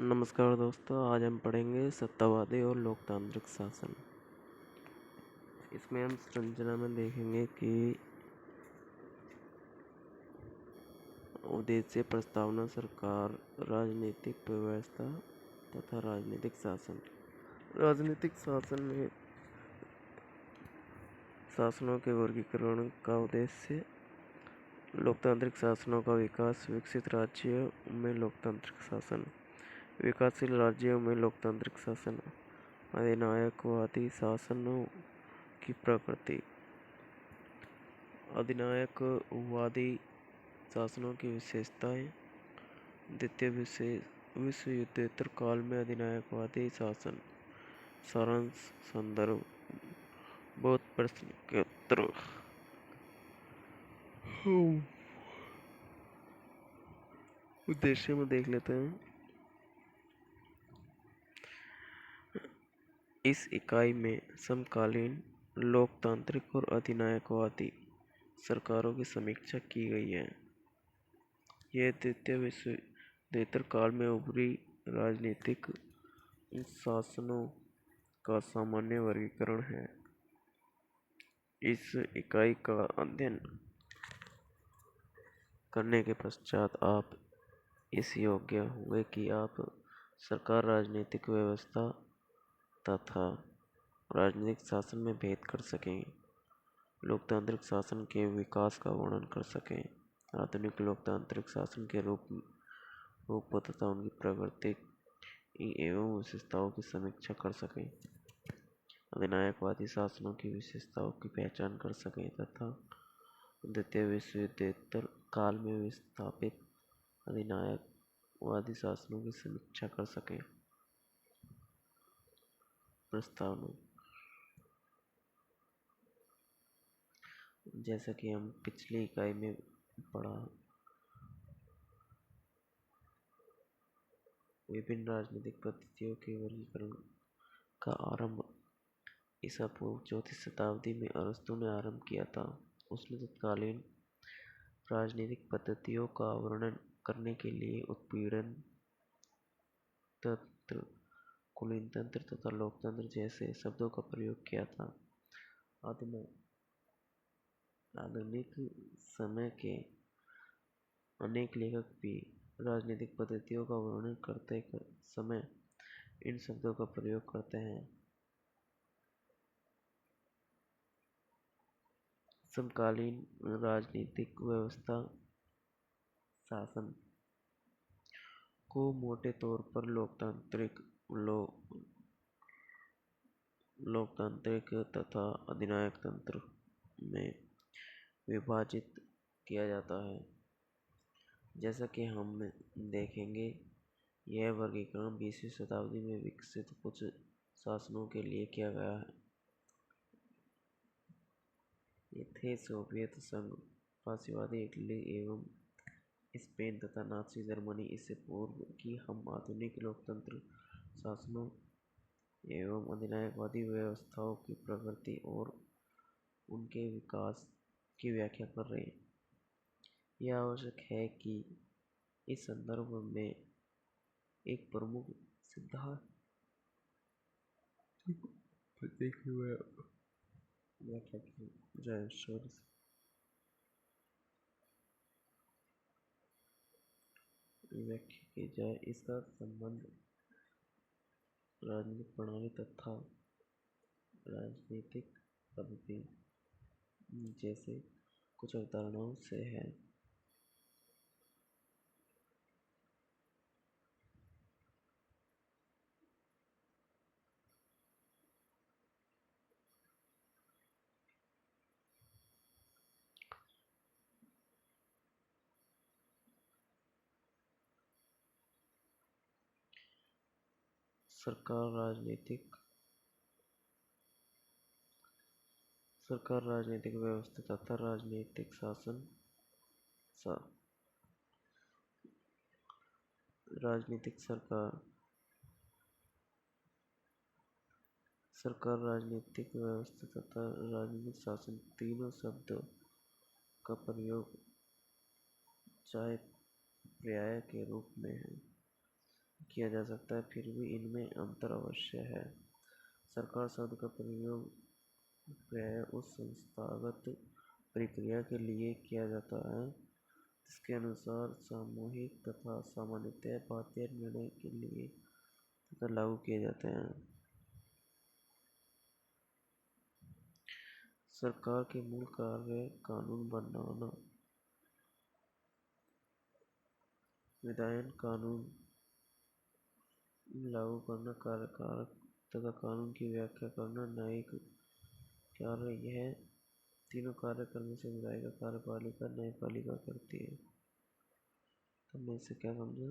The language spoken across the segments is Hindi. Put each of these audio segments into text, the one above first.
नमस्कार दोस्तों, आज हम पढ़ेंगे सत्तावादी और लोकतांत्रिक शासन। इसमें हम संरचना में देखेंगे कि उद्देश्य, प्रस्तावना, सरकार, राजनीतिक व्यवस्था तथा राजनीतिक शासन। राजनीतिक शासन में शासनों के वर्गीकरण का उद्देश्य, लोकतांत्रिक शासनों का विकास, विकसित राज्यों में लोकतांत्रिक शासन, विकासशील राज्यों में लोकतांत्रिक शासन, अधिनायकवादी शासनों की प्रकृति। अधिनायकवादी शासनों की विशेषताएं। द्वितीय विश्व युद्धोत्तर काल में अधिनायकवादी शासन। सारांश, संदर्भ, बहुत प्रश्न के उत्तर। उद्देश्य में देख लेते हैं। इस इकाई में समकालीन लोकतांत्रिक और अधिनायकवादी सरकारों की समीक्षा की गई है। यह द्वितीय विश्व युद्धोत्तर काल में उभरी राजनीतिक शासनों का सामान्य वर्गीकरण है। इस इकाई का अध्ययन करने के पश्चात आप इस योग्य होंगे कि आप सरकार, राजनीतिक व्यवस्था तथा राजनीतिक शासन में भेद कर सकें, लोकतांत्रिक शासन के विकास का वर्णन कर सकें, आधुनिक लोकतांत्रिक शासन के रूप तथा उनकी प्रकृति एवं विशेषताओं की समीक्षा कर सकें, अधिनायकवादी शासनों की विशेषताओं की पहचान कर सकें तथा द्वितीय विश्व युद्धोत्तर काल में विस्थापित अधिनायकवादी शासनों की समीक्षा कर सकें। प्रस्तावना। जैसा कि हम पिछली इकाई में पढ़ा, विभिन्न राजनीतिक पद्धतियों के वर्गीकरण का आरंभ ईसा पूर्व 4वीं शताब्दी में अरस्तु ने आरंभ किया था। उसने तत्कालीन राजनीतिक पद्धतियों का वर्णन करने के लिए उत्पीड़न तंत्र, कुलीन तंत्र तथा लोकतंत्र जैसे शब्दों का प्रयोग किया था। आधुनिक समय के अनेक लेखक भी राजनीतिक पद्धतियों का वर्णन करते समय इन शब्दों का प्रयोग करते हैं। समकालीन राजनीतिक व्यवस्था शासन को मोटे तौर पर लोकतांत्रिक तथा अधिनायक तंत्र में विभाजित किया जाता है। जैसा कि हम देखेंगे, यह वर्गीकरण 20वीं शताब्दी में विकसित कुछ शासनों के लिए किया गया है। ये थे सोवियत संघ, फासीवादी इटली एवं स्पेन तथा नाज़ी जर्मनी। इससे पूर्व की हम आधुनिक लोकतंत्र शासनों एवं अधिनायकवादी व्यवस्थाओं की प्रकृति और उनके विकास की व्याख्या कर रहे हैं। यह आवश्यक है कि इस संदर्भ में एक प्रमुख सिद्धांत व्याख्या की जाए। इसका संबंध राजनीतिक प्रणाली तथा राजनीतिक पद्धति जैसे कुछ अवधारणाओं से है। सरकार, राजनीतिक व्यवस्था तथा राजनीतिक शासन। राजनीतिक सरकार, राजनीतिक व्यवस्था तथा राजनीतिक शासन तीनों शब्दों का प्रयोग चाहे पर्याय के रूप में है। किया जा सकता है, फिर भी इनमें अंतर अवश्य है। सरकार शब्द का प्रयोग प्रायः उस संस्थागत प्रक्रिया के लिए किया जाता है जिसके अनुसार सामूहिक तथा सामान्यतः भारतीय निर्णय के लिए तथा लागू किए जाते हैं। सरकार के मूल कार्य कानून बनाना, विधायन, कानून लागू करना, कार्यकारक तथा कानून की व्याख्या करना, न्यायिक कार्य, यह तीनों कार्य करने से विधायिका कार्यपालिका न्यायपालिका करती है। तो हमने इससे क्या समझा?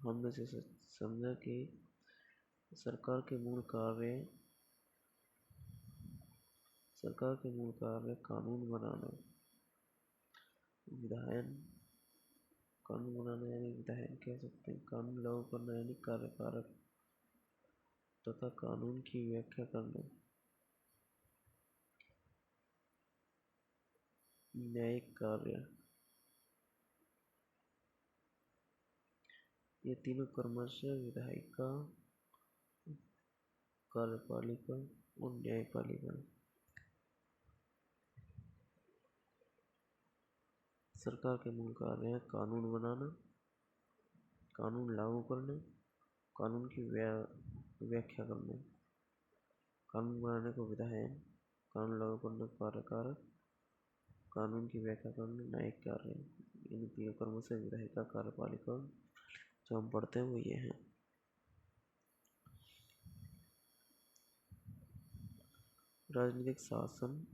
हमने इसे समझा कि सरकार के मूल कार्य कानून बनाना, विधायन, कानून बनाना यानी विधायन कह सकते हैं, कानून लागू करना यानी कार्यकारक तथा कानून की व्याख्या करना, न्यायिक कार्य। ये तीनों क्रमशः विधायिका, कार्यपालिका और न्यायपालिका। सरकार के मूल कार्य है कानून बनाना, कानून लागू करना, कानून की व्याख्या करना, कानून बनाने को विधायन, कानून लागू करने को कार्यकारक, कानून की व्याख्या करना न्यायिक कार्य। इन तीनों कर्मों से विधायिका, कार्यपालिका जो हम पढ़ते हैं वो ये हैं। राजनीतिक शासन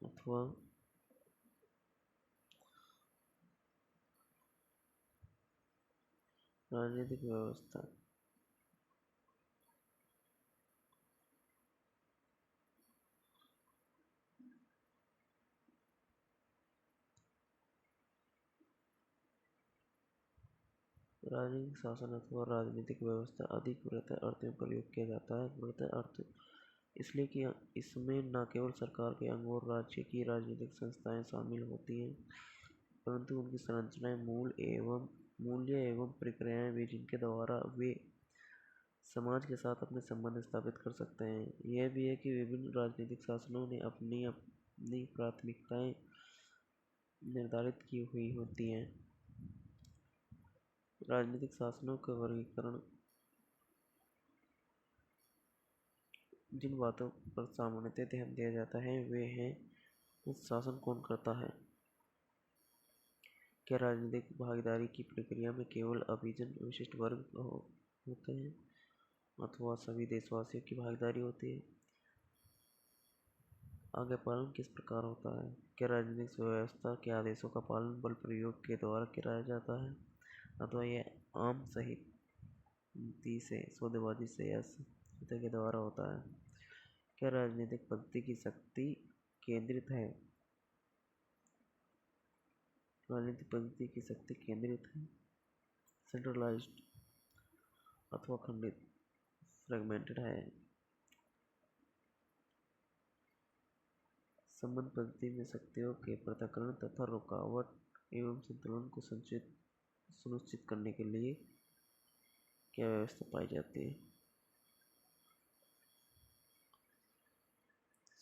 अथवा राजनीतिक व्यवस्था। राजनीतिक शासन अथवा राजनीतिक व्यवस्था अधिक वृहत अर्थ में प्रयोग किया जाता है। वृहत अर्थ इसलिए कि इसमें न केवल सरकार के अंग और राज्य की राजनीतिक संस्थाएं शामिल होती हैं, परंतु उनकी संरचनाएं, मूल्य एवं प्रक्रियाएं भी, जिनके द्वारा वे समाज के साथ अपने संबंध स्थापित कर सकते हैं। यह भी है कि विभिन्न राजनीतिक शासनों ने अपनी अपनी प्राथमिकताएं निर्धारित की हुई होती हैं। राजनीतिक शासनों का वर्गीकरण जिन बातों पर सामान्यतः ध्यान दिया जाता है वे हैं: शासन कौन करता है? क्या राजनीतिक भागीदारी की प्रक्रिया में केवल अभिजन विशिष्ट वर्ग होते हैं अथवा सभी देशवासियों की भागीदारी होती है? आज्ञा पालन किस प्रकार होता है? क्या राजनीतिक व्यवस्था के आदेशों का पालन बल प्रयोग के द्वारा कराया जाता है अथवा यह आम सहमति से, सौदेबाजी से या समझौते के द्वारा होता है? क्या राजनीतिक पद्धति की शक्ति केंद्रित है? राजनीतिक पद्धति की शक्ति केंद्रित है, सेंट्रलाइज्ड अथवा खंडित, फ्रेगमेंटेड है? संबंध पद्धति में शक्तियों के पृथक्करण तथा रुकावट एवं संतुलन को सुनिश्चित करने के लिए क्या व्यवस्था पाई जाती है?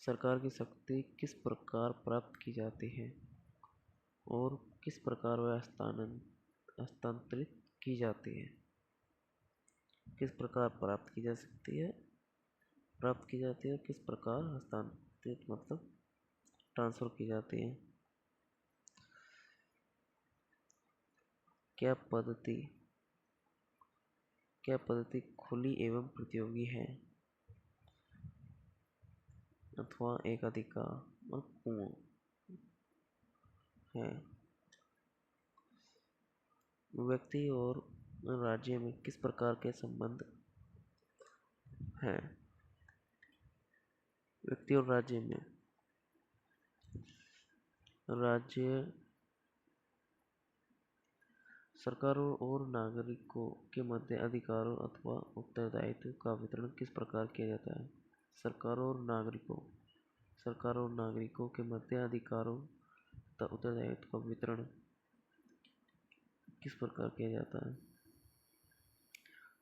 सरकार की शक्ति किस प्रकार प्राप्त की जाती है और किस प्रकार वह हस्तांतरित की जाती है? किस प्रकार प्राप्त की जा सकती है, प्राप्त की जाती है, और किस प्रकार हस्तांतरित मतलब ट्रांसफर की जाती है? क्या पद्धति खुली एवं प्रतियोगी है अथवा एकाधिकार पूर्ण है? व्यक्ति और राज्य में किस प्रकार के संबंध हैं? व्यक्ति और राज्य में सरकारों और नागरिकों के मध्य अधिकारों अथवा उत्तरदायित्व का वितरण किस प्रकार किया जाता है? सरकारों और नागरिकों के मध्य अधिकारों तथा उत्तरदायित्व का वितरण किस प्रकार किया जाता है?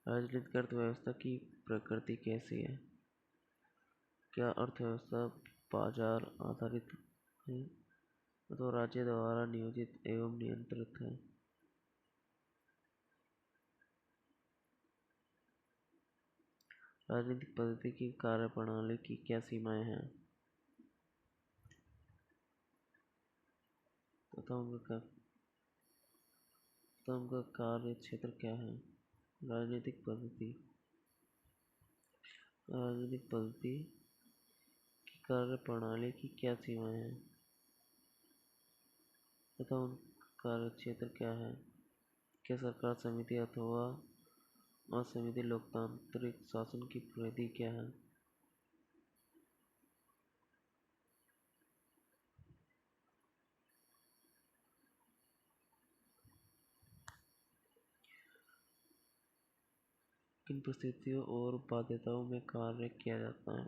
राजनीतिक अर्थव्यवस्था की प्रकृति कैसी है? क्या अर्थव्यवस्था बाजार आधारित है अथवा राज्य द्वारा नियोजित एवं नियंत्रित है? राजनीतिक पद्धति की कार्यप्रणाली की क्या सीमाएं हैं तथा उनका कार्य क्षेत्र क्या है? राजनीतिक पद्धति की कार्यप्रणाली की क्या सीमाएं हैं तथा उनका कार्य क्षेत्र क्या है? क्या सरकार समिति अथवा असमिति लोकतांत्रिक शासन की परिधि क्या है? किन परिस्थितियों और बाध्यताओं में कार्य किया जाता है?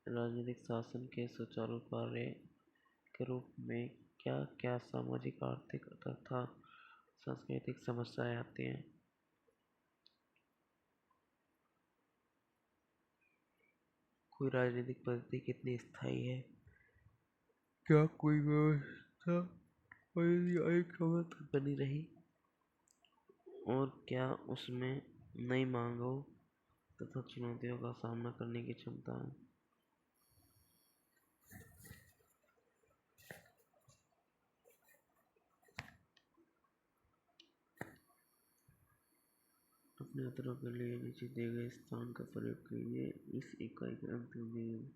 राजनीतिक शासन के सुचारू कार्य के रूप में क्या क्या सामाजिक, आर्थिक तथा सांस्कृतिक समस्याएं आती हैं? कोई राजनीतिक पद्धति कितनी स्थायी है? क्या कोई व्यवस्था एक समय तक बनी रही और क्या उसमें नई मांगों तथा चुनौतियों का सामना करने की क्षमता है? अपने उत्तरों के लिए नीचे दिए गए स्थान का प्रयोग कीजिए। इस इकाई के अंत में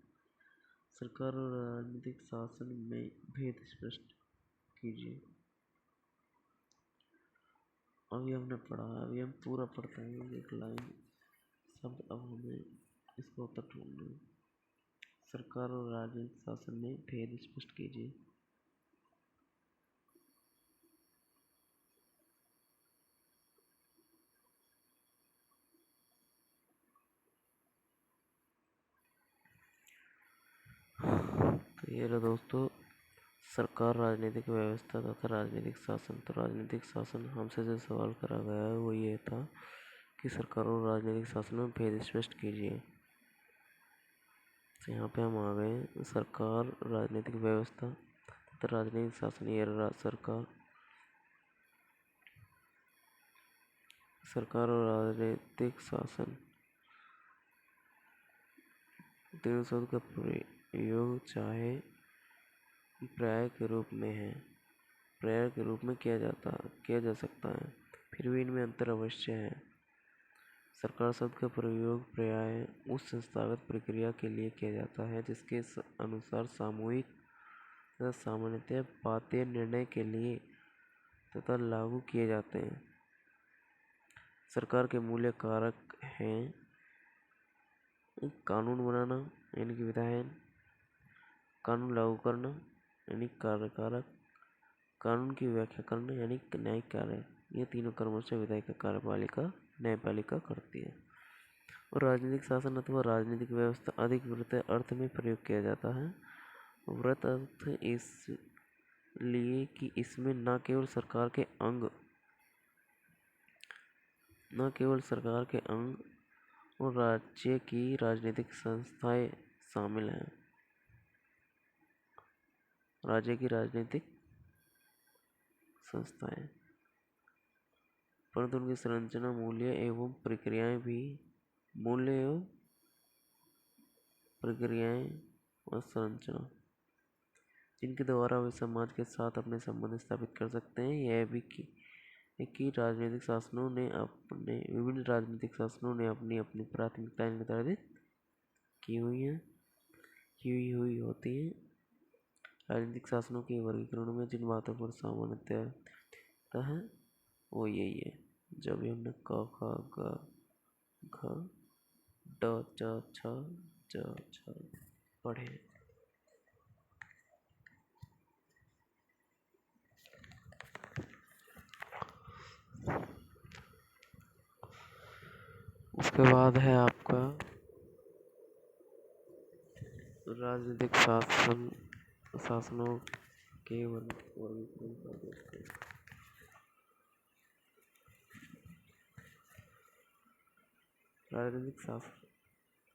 सरकार और राजनीतिक शासन में भेद स्पष्ट कीजिए। अभी हमने पढ़ा, अभी हम पूरा पढ़ते हैं एक लाइन शब्द। अब हमें इसका उत्तर ढूंढना है। सरकार और राजनीतिक शासन में भेद स्पष्ट कीजिए। तो ये रहा दोस्तों, सरकार, राजनीतिक व्यवस्था तथा राजनीतिक शासन। तो राजनीतिक शासन हमसे जो सवाल करा गया है वो ये था कि सरकार और राजनीतिक शासन में भेद स्पष्ट कीजिए। तो यहाँ पे हम आ गए सरकार, राजनीतिक व्यवस्था तथा राजनीतिक शासन। ये सरकार और राजनीतिक शासन तीनों शब्द का प्रयोग चाहे पर्याय के रूप में है, पर्याय के रूप में किया जा सकता है, फिर भी इनमें अंतर अवश्य है। सरकार शब्द का प्रयोग पर्याय उस संस्थागत प्रक्रिया के लिए किया जाता है जिसके अनुसार सामूहिक तथा सामान्यतः बातें निर्णय के लिए तथा लागू किए जाते हैं। सरकार के मूल्य कारक हैं कानून बनाना यानी कि विधायन, कानून लागू करना यानी कार्यकारक, कानून की व्याख्या करना यानी न्यायिक कार्य। ये तीनों कर्मों से विधायिका, कार्यपालिका, न्यायपालिका करती है। और राजनीतिक शासन अथवा राजनीतिक व्यवस्था अधिक वृहत अर्थ में प्रयोग किया जाता है। वृहत अर्थ इसलिए कि इसमें न केवल सरकार के अंग और राज्य की राजनीतिक संस्थाएं शामिल हैं। राज्य की राजनीतिक संस्थाएं, परंतु उनकी संरचना, मूल्य एवं प्रक्रियाएं और संरचना जिनके द्वारा वे समाज के साथ अपने संबंध स्थापित कर सकते हैं। यह भी कि विभिन्न राजनीतिक शासनों ने अपनी अपनी प्राथमिकताएं निर्धारित की हुई होती हैं। राजनीतिक शासनों के वर्गीकरण में जिन बातों पर सामान्यतः है वो यही है जो भी हमने क ख ग घ ड च छ ज छ पढ़े। उसके बाद है आपका राजनीतिक शासनों के वर्गीकरण का देखते हैं। राजनीतिक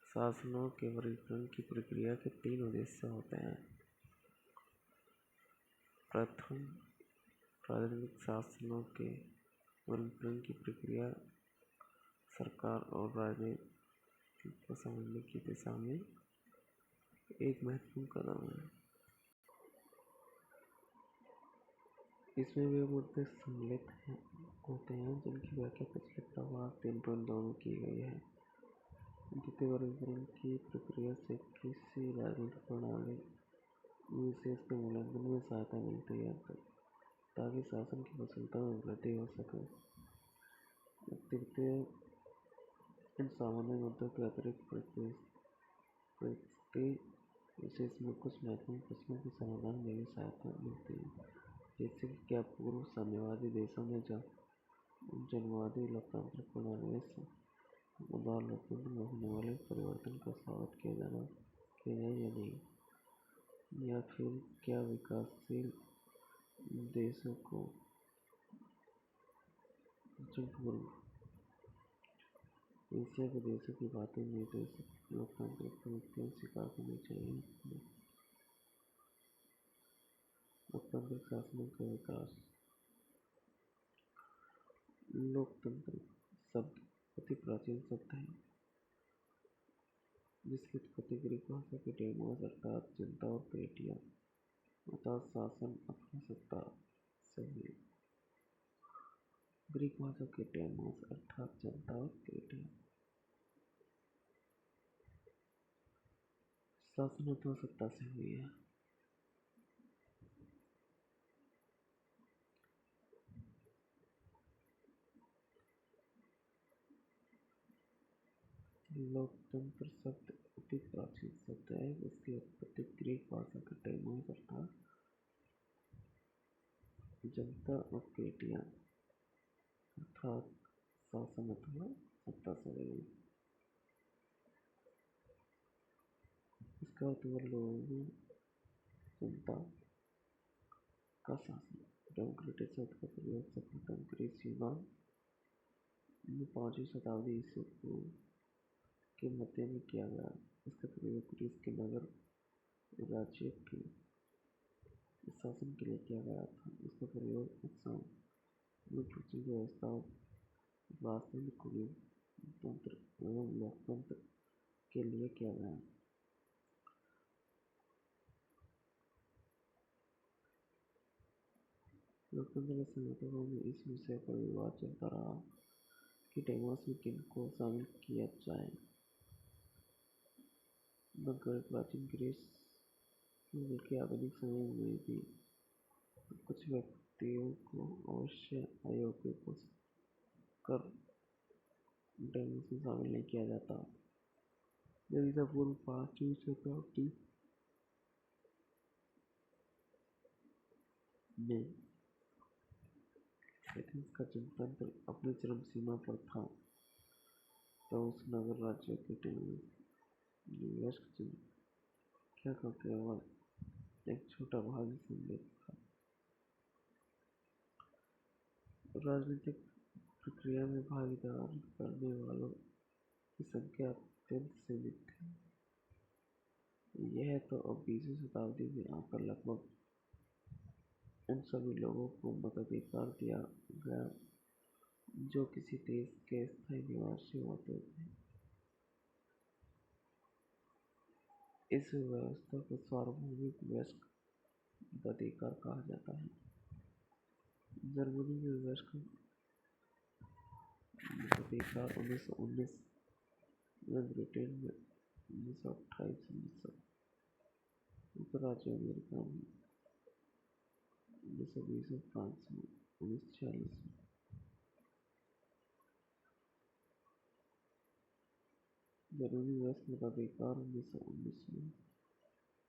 शासनों के वर्गीकरण की प्रक्रिया के 3 उद्देश्य होते हैं। प्रथम, राजनीतिक शासनों के वर्गीकरण की प्रक्रिया सरकार और राजनीति को समझने की दिशा में एक महत्वपूर्ण कदम है। इसमें वे मुद्दे सम्मिलित होते हैं जिनकी व्याख्या पिछले प्रभाग 3.2 में की गई है। द्वितीय, वर्गीकरण की प्रक्रिया से किसी राजनीतिक प्रणाली विशेष के मूल्यांकन में सहायता मिलती है ताकि शासन की कुशलता में वृद्धि हो सके। तृतीय, इन सामान्य मुद्दों के अतिरिक्त परिस्थिति विशेष में कुछ महत्वपूर्ण प्रश्नों के समाधान में भी सहायता मिलती है, जैसे कि क्या पूर्व साम्यवादी देशों में जनवादी लोकतांत्रिक प्रणालियों से उदार लोकतंत्र में होने वाले परिवर्तन का स्वागत किया जाए या नहीं, या फिर क्या विकासशील देशों को दक्षिण पूर्व एशिया के देशों की भांति निर्देशित लोकतांत्रिक प्रवृत्तियां स्वीकार करनी चाहिए। लोकतांत्रिक शासनों का विकास। लोकतंत्र शब्द अति प्राचीन शब्द है जिसकी उत्पत्ति ग्रीक भाषा के डेमोस अर्थात जनता और क्रेटिया अर्थात शासन अथवा सत्ता से हुई। ग्रीक भाषा के डेमोस अर्थात जनता और क्रेटिया शासन अथवा सत्ता से हुई है। लोकतंत्र शब्द अति प्राचीन शब्द है जिसकी उत्पत्ति ग्रीक भाषा के डेमोस अर्थात जनता और क्रेटिया अर्थात शासन अथवा सत्ता से हुई। इसका अर्थ हुआ लोगों, जनता का शासन। डेमोक्रेटिक शब्द का प्रयोग सर्वप्रथम ग्रीस यूनान में 5वीं शताब्दी ईसा पूर्व के मध्य में किया गया। इसका प्रयोग ग्रीस के नगर राज्य के शासन के लिए किया गया था। इसका प्रयोग उत्सव में प्रचलित व्यवस्था, राजतंत्र, कुलीनतंत्र एवं लोकतंत्र के लिए किया गया। लोकतंत्र के समर्थकों में इस विषय पर विवाद चलता रहा कि डेमोस में किनको शामिल किया जाए। न केवल प्राचीन ग्रीस बल्कि आधुनिक समय में भी कुछ व्यक्तियों को अवश्य अयोग्य घोषित कर डेमोस में शामिल नहीं किया जाता। जब ईसा पूर्व 5वीं शताब्दी में एथेंस का जनतंत्र अपनी चरम सीमा पर था तो उस नगर राज्य के वयस्क जनसंख्या का केवल एक छोटा भाग ही सम्मिलित था। राजनीतिक प्रक्रिया में भागीदारी करने वालों की संख्या अत्यंत सीमित थी। यह तो अब 20वीं शताब्दी में आकर लगभग उन सभी लोगों को मताधिकार दिया गया जो किसी देश के स्थायी निवासी होते थे। इस व्यवस्था को सार्वभौमिक वयस्क मताधिकार कहा जाता है। जर्मनी में वयस्क मताधिकार 1919 में, ब्रिटेन में 1928, उत्तरार्द्ध अमेरिका में 1920 और फ्रांस में 1946 में। जर्मनी वयस्क मताधिकार 1919 में,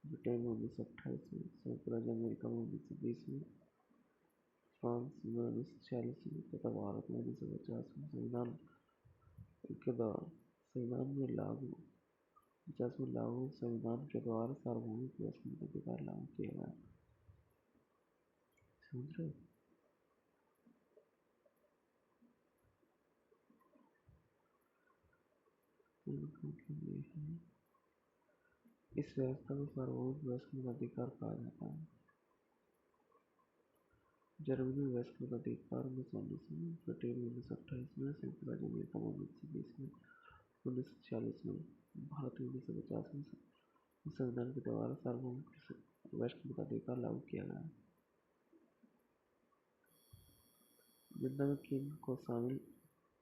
ब्रिटेन में 1928 में, संयुक्त राज्य अमेरिका में 1920 में, फ्रांस में 1946 में तथा भारत में 1950 में संविधान के द्वारा सार्वभौमिक वयस्क मताधिकार लागू किया गया। समझ रहे? इस व्यवस्था को सार्वभौमिक वयस्क अधिकार कहा जाता है। जर्मनी वयस्क अधिकार में शामिल हुई। ब्रिटेन 1928 में, संयुक्त राज्य अमेरिका में 1920 में, 1946 में, भारत में 1950 में संविधान के द्वारा सार्वभौमिक वयस्क अधिकार लागू किया गया। निम्न में किन को शामिल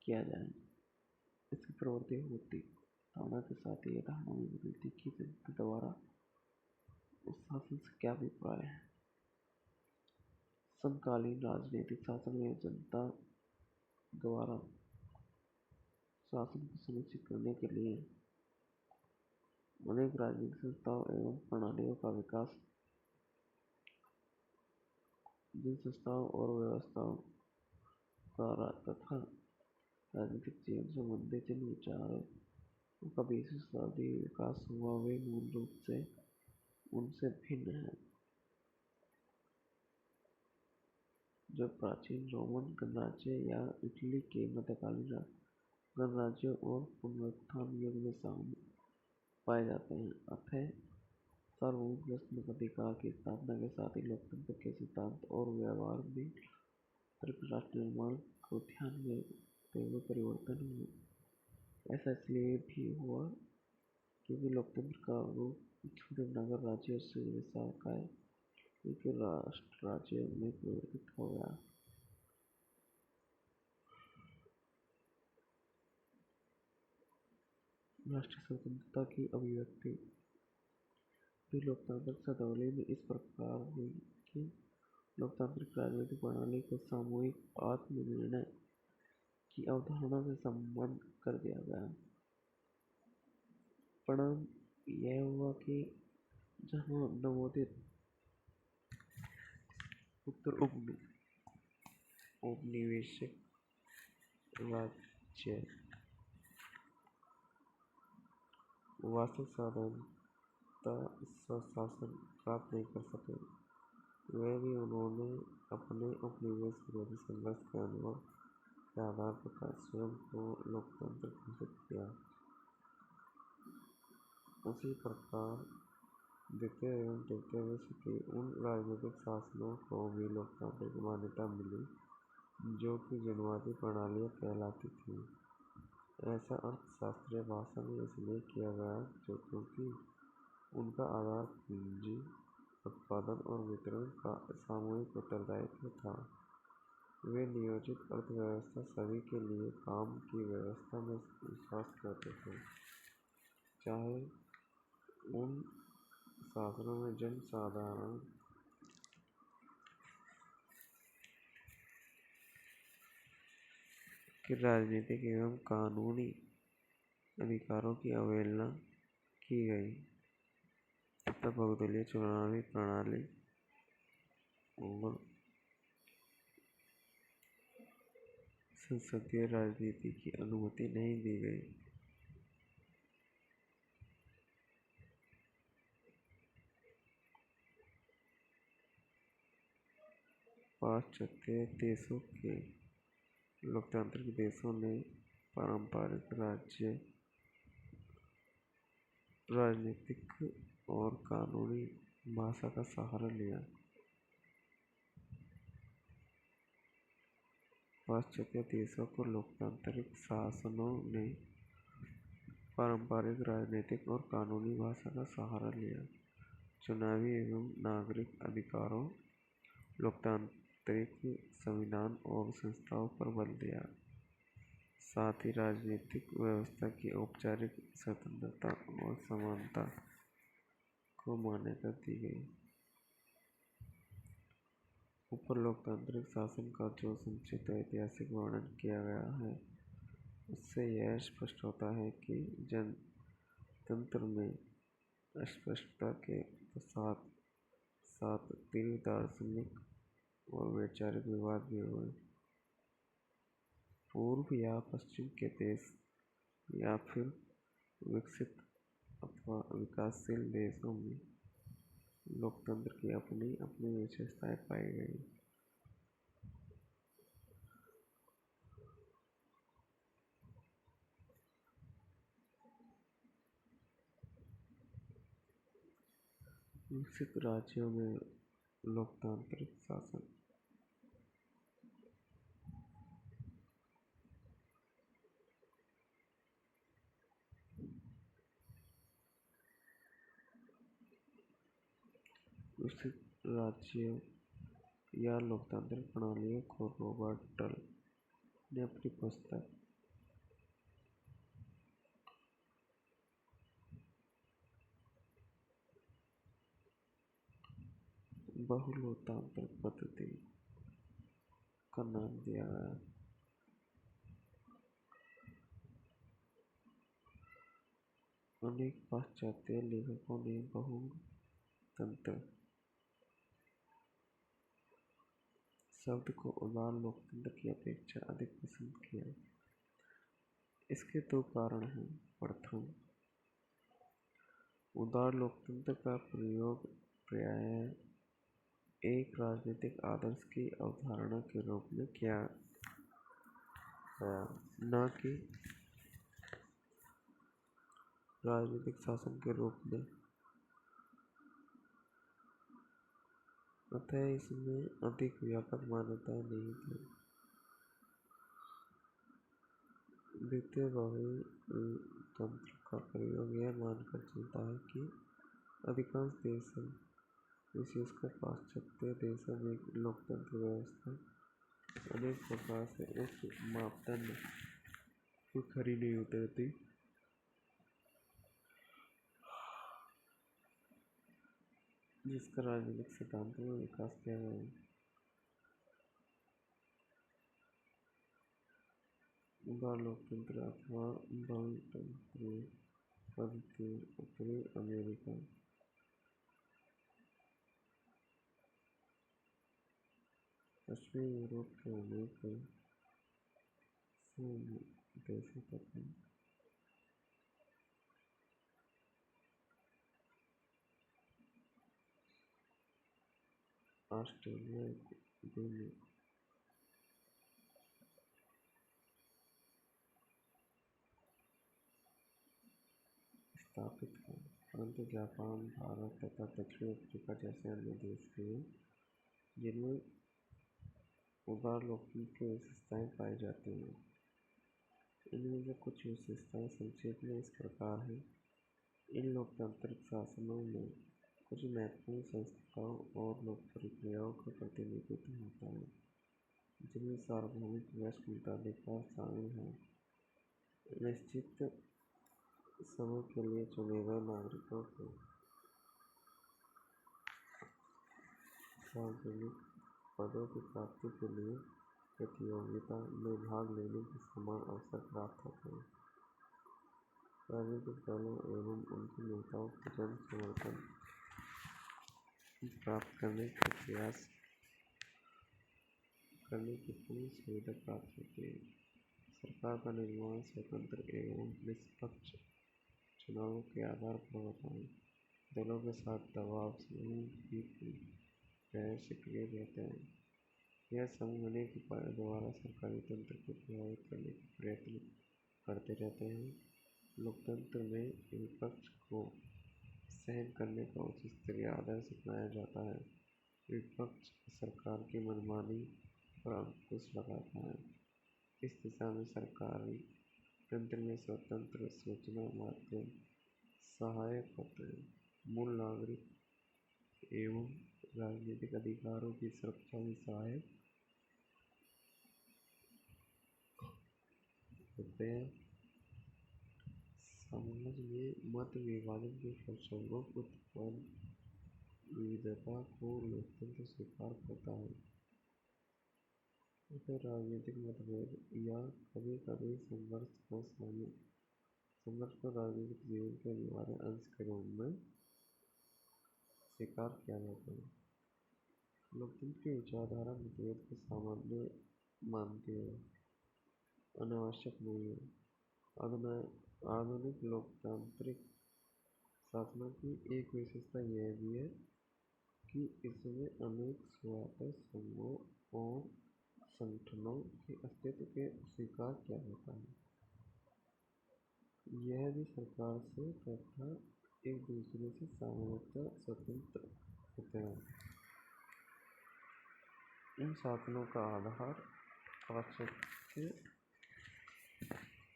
किया जाए? इसकी प्रवृत्ति होती धारणा के साथ ही यह धारणा भी बदलती कि जनता द्वारा उस शासन से क्या अभिप्राय है। समकालीन राजनीतिक शासन में जनता द्वारा शासन को सुनिश्चित करने के लिए अनेक राजनीतिक संस्थाओं एवं प्रणालियों का विकास। जिन संस्थाओं और व्यवस्थाओं का तथा राजनीतिक जीवन से संबंधित जिन विचारों का 20वीं शताब्दी में विकास हुआ, वे मूल रूप से उनसे भिन्न हैं जो प्राचीन रोमन गणराज्य या इटली के मध्यकालीन गणराज्यों और पुनरुत्थान युग में पाए जाते हैं। अतः सार्वभौमिक वयस्क अधिकार की स्थापना के साथ ही लोकतंत्र के सिद्धांत और व्यवहार में राष्ट्र निर्माण को ध्यान में रखते हुए परिवर्तन हुए। ऐसा इसलिए भी हुआ क्योंकि लोकतंत्र का रूप छोटे नगर राज्यों से विशालकाय एक राष्ट्र राज्य में परिवर्तित हो गया। राष्ट्रीय स्वतंत्रता की अभिव्यक्ति भी लोकतांत्रिक शब्दावली में इस प्रकार हुई कि लोकतांत्रिक राजनीतिक प्रणाली को सामूहिक आत्मनिर्णय की अवधारणा से संबद्ध कर दिया गया। परिणाम यह हुआ कि जहाँ नवोदित उत्तर औपनिवेशिक राज्य वास्तविक स्वाधीनता स्वशासन प्राप्त नहीं कर सके, वे भी उन्होंने अपने उपनिवेश विरोधी संघर्ष के अनुभव के आधार पर स्वयं को लोकतंत्र घोषित किया। उसी प्रकार द्वितीय एवं तृतीय विश्व के उन राजनीतिक शासनों को भी लोकतांत्रिक मान्यता मिली जो कि जनवादी प्रणालियाँ कहलाती थीं। ऐसा अर्थशास्त्रीय भाषा में इसलिए किया गया क्योंकि उनका आधार पूंजी उत्पादन और वितरण का सामूहिक उत्तरदायित्व था। वे नियोजित अर्थव्यवस्था सभी के लिए काम की व्यवस्था में विश्वास करते थे, चाहे उन शासनों में जनसाधारण के राजनीतिक एवं कानूनी अधिकारों की अवहेलना की गई तथा बहुदलीय चुनावी प्रणाली और संसदीय राजनीति की अनुमति नहीं दी गई। पाश्चात्य देशों के लोकतांत्रिक देशों ने पारंपरिक राजनीतिक और कानूनी भाषा का सहारा लिया। पाश्चात्य देशों को लोकतांत्रिक शासनों ने पारंपरिक राजनीतिक और कानूनी भाषा का सहारा लिया। चुनावी एवं नागरिक अधिकारों, लोकतांत्रिक संविधान और संस्थाओं पर बल दिया। साथ ही राजनीतिक व्यवस्था की औपचारिक स्वतंत्रता और समानता को मान्यता दी गई। ऊपर लोकतांत्रिक शासन का जो संक्षिप्त ऐतिहासिक वर्णन किया गया है, उससे यह स्पष्ट होता है कि जनतंत्र में अस्पष्टता के साथ साथ तीव्र दार्शनिक और वैचारिक विवाद भी हुए। पूर्व या पश्चिम के देश या फिर विकसित अथवा विकासशील देशों में लोकतंत्र की अपनी अपनी विशेषताएं पाई गई। विकसित राज्यों में लोकतांत्रिक शासन विकसित राज्यों या लोकतांत्रिक प्रणालियों को रॉबर्ट टल ने अपनी पुस्तक बहुलोकतांत्रिक पद्धति का नाम दिया है। अनेक पाश्चात्य लेखकों ने बहुतंत्र शब्द को उदार लोकतंत्र की अपेक्षा अधिक पसंद किया। इसके दो कारण हैं। प्रथम, उदार लोकतंत्र का प्रयोग प्रायः एक राजनीतिक आदर्श की अवधारणा के रूप में किया गया, न कि राजनीतिक शासन के रूप में। अतः इसमें अधिक व्यापक मान्यताएं नहीं थी। द्वितीय, बहुतंत्र का प्रयोग यह मानकर चलता है कि अधिकांश देशों, विशेषकर पाश्चात्य देशों में लोकतंत्र व्यवस्था अनेक प्रकार से उस मापदंड को खरी नहीं उतरती जिसका राजनीतिक सिद्धांतों में विकास किया गया है। उदार लोकतंत्र अथवा बहुतंत्र पद्धति उत्तरी अमेरिका, पश्चिमी यूरोप के अनेक देशों तथा ऑस्ट्रेलिया में स्थापित है, परंतु जापान, भारत तथा दक्षिण अफ्रीका जैसे अन्य देश भी हैं जिनमें उदार लोकतंत्र की विशेषताएं पाई जाती हैं। इनमें से कुछ विशेषताएं संक्षेप में इस प्रकार हैं। इन लोकतांत्रिक शासनों में कुछ महत्वपूर्ण संस्थाओं और लोक प्रक्रियाओं का प्रतिनिधित्व होता है, जिनमें सार्वभौमिक वयस्क मताधिकार शामिल है। निश्चित समय के लिए चुने गए नागरिकों को सार्वजनिक पदों की प्राप्ति के लिए प्रतियोगिता में भाग लेने के समान अवसर प्राप्त होते हैं। राजनीतिक दलों एवं उनके नेताओं को जन समर्थन प्राप्त करने का प्रयास करने की पूरी सुविधा प्राप्त होती है। सरकार का निर्माण स्वतंत्र एवं निष्पक्ष चुनावों के आधार पर होता है। दलों के साथ दबाव समूह भी प्रयास सक्रिय रहते हैं। यह समूह अनेक उपायों द्वारा सरकारी तंत्र को प्रभावित करने का प्रयत्न करते रहते हैं। लोकतंत्र में विपक्ष को सहन करने का उच्च स्तरीय आदर्श अपनाया जाता है। विपक्ष सरकार की मनमानी पर अंकुश लगाता है। इस दिशा में सरकारी तंत्र में स्वतंत्र सूचना माध्यम सहायक होते हैं। मूल नागरिक एवं राजनीतिक अधिकारों की सुरक्षा में सहायक होते हैं। समाज में मत विभाजन के फलस्वरूप उत्पन्न विविधता को लोकतंत्र स्वीकार करता है। अतः राजनीतिक मतभेद या कभी कभी संघर्ष को राजनीतिक जीवन के अनिवार्य अंश के रूप में स्वीकार किया जाता है। लोकतंत्र की विचारधारा मतभेद को सामान्य मानती है, अनावश्यक नहीं है। आधुनिक लोकतांत्रिक शासनों की एक विशेषता यह भी है कि इसमें अनेक स्वायत्त समूहों और संगठनों के अस्तित्व के स्वीकार किया जाता है। यह भी सरकार से तथा एक दूसरे से सामान्यतः स्वतंत्र होते हैं। इन शासनों का आधार पाश्चात्य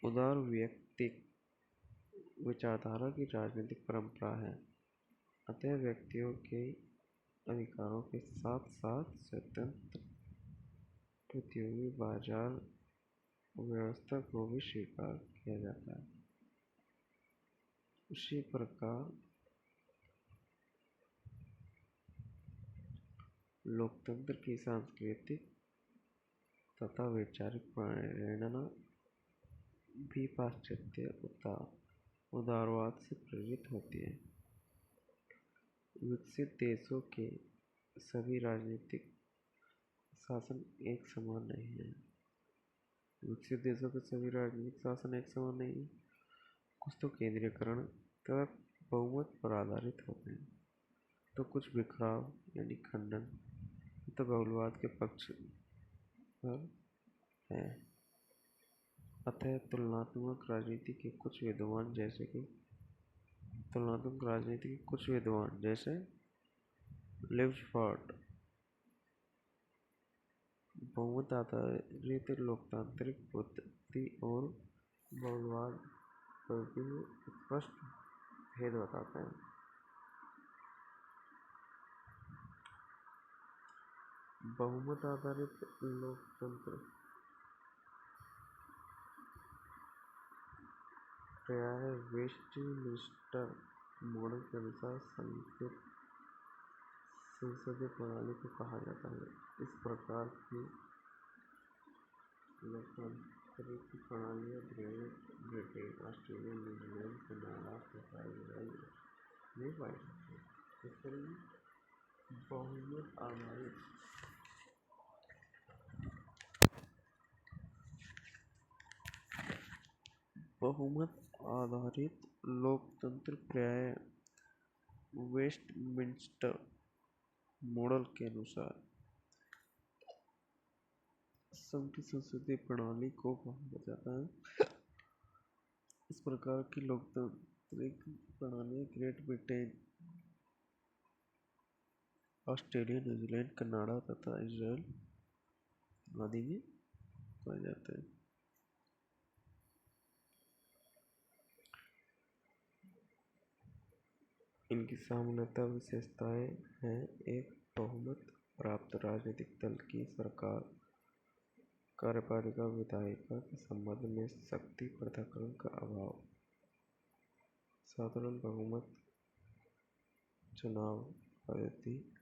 उदार व्यक्तिक विचारधारा की राजनीतिक परंपरा है। अतः व्यक्तियों के अधिकारों के साथ साथ स्वतंत्र प्रतियोगी बाजार व्यवस्था को भी स्वीकार किया जाता है। उसी प्रकार लोकतंत्र की सांस्कृतिक तथा वैचारिक प्रेरणा भी पाश्चात्य उदारवाद से प्रेरित होती है। विकसित देशों के सभी राजनीतिक शासन एक समान नहीं है। विकसित देशों के सभी राजनीतिक शासन एक समान नहीं है। कुछ तो केंद्रीयकरण तथा बहुमत पर आधारित होते हैं, तो कुछ बिखराव यानी खंडन तो बहुलवाद के पक्ष पर है। अतः तुलनात्मक राजनीति के कुछ विद्वान जैसे लिब्सफोर्ड बहुमत आधारित लोकतांत्रिक पद्धति और बहुलवाद पर भी स्पष्ट भेद बताते हैं। बहुमत आधारित लोकतंत्र प्रायः वेस्टमिंस्टर मॉडल के अनुसार संसदीय प्रणाली को कहा जाता है। इस प्रकार की लोकतांत्रिक प्रणालियाँ ब्रिटेन, ऑस्ट्रेलिया, न्यूजीलैंड, कनाडा तथा इजराइल में पाई जाती हैं। इसके लिए बहुमत आधारित लोकतंत्र प्रायः वेस्टमिंस्टर मॉडल के अनुसार संघीय संसदीय प्रणाली को कहा जाता है। इस प्रकार की लोकतांत्रिक प्रणालियाँ great Britain, Australia, New Zealand, Canada तथा इजराइल आदि में पाए जाते हैं। इनकी सामान्यतः विशेषताएं हैं: एक, बहुमत प्राप्त राजनीतिक दल की सरकार कार्यपालिका विधायिका के संबंध में शक्ति पृथक्करण का अभाव। साधारण बहुमत चुनाव पद्धति,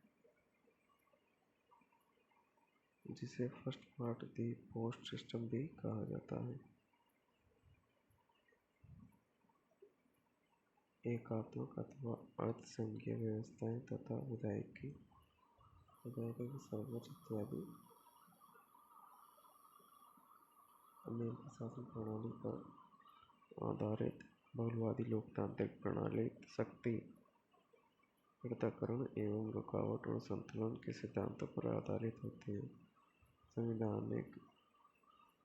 जिसे first part the post system भी कहा जाता है। एकात्मक अथवा अर्ध संघीय व्यवस्थाएं तथा विधायिका की सर्वोच्च इत्यादि। अमेरिकी शासन प्रणाली पर आधारित बहुलवादी लोकतांत्रिक प्रणाली शक्ति पृथक्करण एवं रुकावट और संतुलन के सिद्धांतों पर आधारित होती है। संवैधानिक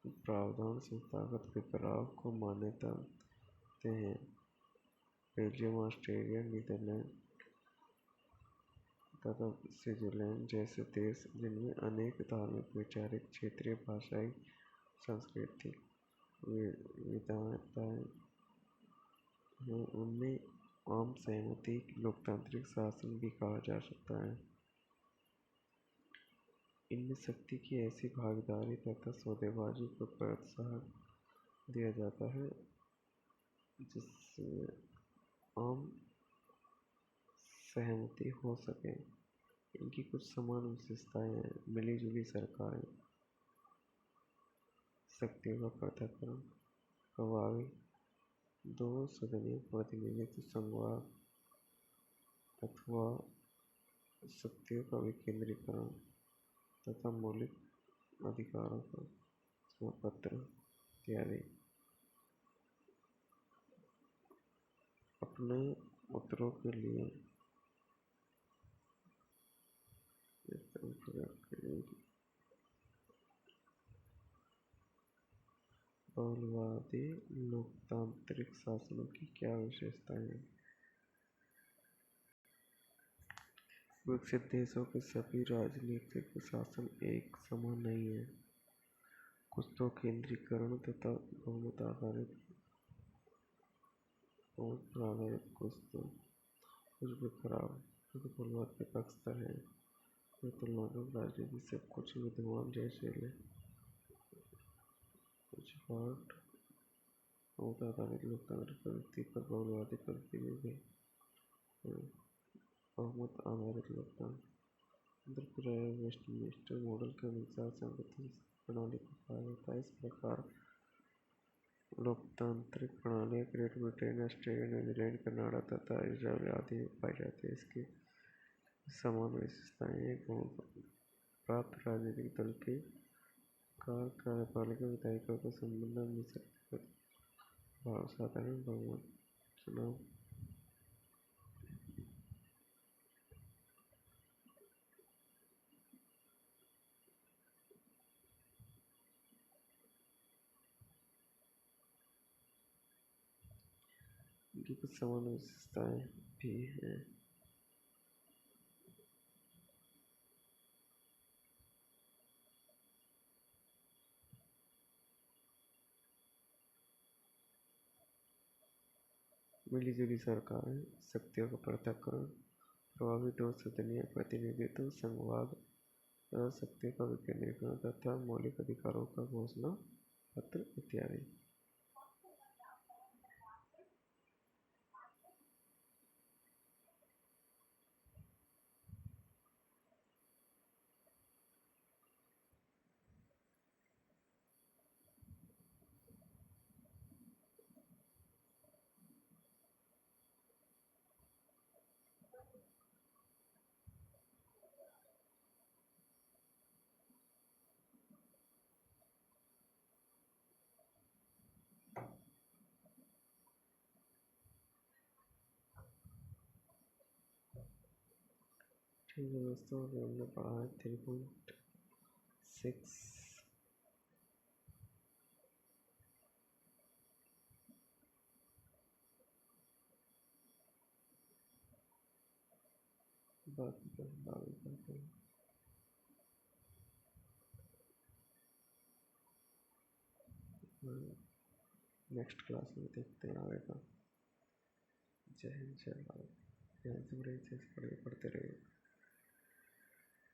प्रावधान संस्थागत बिखराव को मान्यता देते हैं। बेल्जियम, ऑस्ट्रिया, नीदरलैंड तथा स्विट्जरलैंड जैसे देश जिनमें अनेक धार्मिक, वैचारिक, क्षेत्रीय, भाषाई, सांस्कृतिक विविधताएं हैं, उनमें आम सहमति लोकतांत्रिक शासन भी कहा जा सकता है। इनमें शक्ति की ऐसी भागीदारी तथा सौदेबाजी को प्रोत्साहन दिया जाता है जिससे आम सहमति हो सके। इनकी कुछ समान विशेषताएं हैं: मिली-जुली सरकारें, शक्तियों का पृथक्करण, प्रभावी दो सदनीय प्रतिनिधित्व संवाद अथवा शक्तियों का विकेंद्रीकरण तथा मौलिक अधिकारों का समपत्र इत्यादि। अपने उत्तरों के लिए बहुलवादी लोकतांत्रिक शासनों की क्या विशेषताएं हैं? विकसित देशों के सभी राजनीतिक शासन एक समान नहीं है। कुछ तो केंद्रीकरण तथा बहुमत पर आधारित, कुछ भी खराब प्रतिफलवाद के पक्षधर हैं। वे तुलनात्मक राजनीति से कुछ विद्वान जैसे कुछ बहुत आधारित लोकतांत्रिक पद्धति पर बहुलवादी पद्धति में भी हैं। बहुमत आधारित लोकतंत्र प्राय वेस्टमिंस्टर मॉडल के अनुसार संगठित प्रणाली को पाया जाता है। इस प्रकार लोकतांत्रिक प्रणालियाँ great Britain, Australia, New Zealand, Canada तथा इजराइल आदि में पाई जाती है। इसकी समान विशेषताएं: एक बहुमत प्राप्त राजनीतिक दल की कार्यपालिका विधायिका को संबंध मिल सकती है। साधारण बहुमत चुनाव की कुछ समान विशेषताएं भी हैं। मिलीजुली सरकारें, शक्तियों का पृथक्करण, प्रभावी दो सदनीय प्रतिनिधित्व, संघवाद तथा शक्तियों का विकेंद्रीकरण तथा मौलिक अधिकारों का घोषणा पत्र इत्यादि। ठीक है दोस्तों, अभी हमने पढ़ा है 3.6 बाकी का आगे करते हैं। नेक्स्ट क्लास में देखते हैं आगे का। जय हिंद, जय भारत। यहाँ से पढ़ते रहिए।